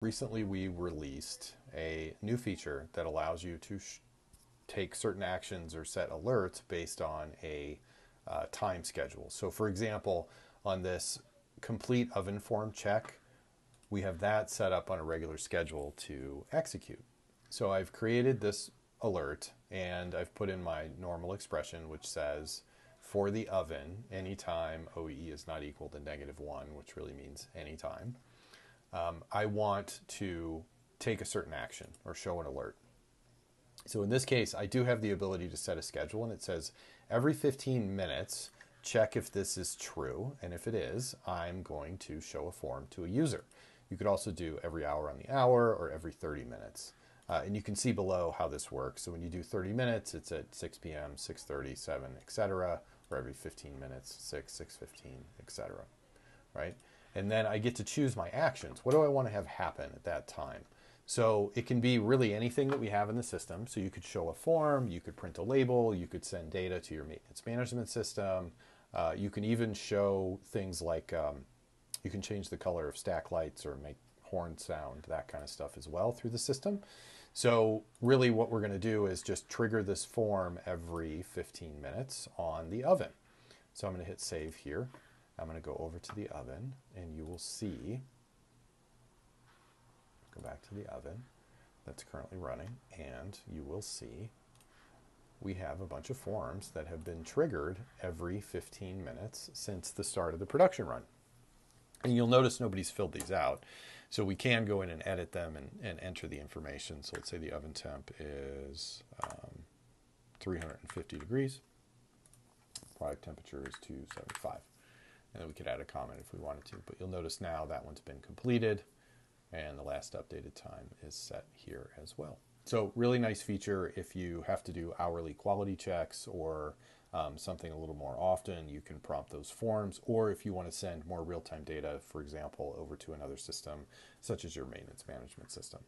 Recently, we released a new feature that allows you to take certain actions or set alerts based on a time schedule. So, for example, on this complete oven form check, we have that set up on a regular schedule to execute. So, I've created this alert and I've put in my normal expression, which says for the oven, anytime OEE is not equal to -1, which really means anytime. I want to take a certain action or show an alert. So in this case, I do have the ability to set a schedule, and it says every 15 minutes, check if this is true. And if it is, I'm going to show a form to a user. You could also do every hour on the hour or every 30 minutes. And you can see below how this works. So when you do 30 minutes, it's at 6 p.m., 6:30, 7, etc., or every 15 minutes, 6, 6:15, etc., right? And then I get to choose my actions. What do I want to have happen at that time? So it can be really anything that we have in the system. So you could show a form, you could print a label, you could send data to your maintenance management system. You can even show things like you can change the color of stack lights or make horn sound, that kind of stuff as well through the system. So really what we're going to do is just trigger this form every 15 minutes on the oven. So I'm going to hit save here. I'm going to go over to the oven and you will see, go back to the oven that's currently running, and you will see we have a bunch of forms that have been triggered every 15 minutes since the start of the production run. And you'll notice nobody's filled these out. So we can go in and edit them and enter the information. So let's say the oven temp is 350 degrees. Product temperature is 275. And then we could add a comment if we wanted to. But you'll notice now that one's been completed. And the last updated time is set here as well. So really nice feature if you have to do hourly quality checks or something a little more often. You can prompt those forms, or if you want to send more real-time data, for example, over to another system, such as your maintenance management system.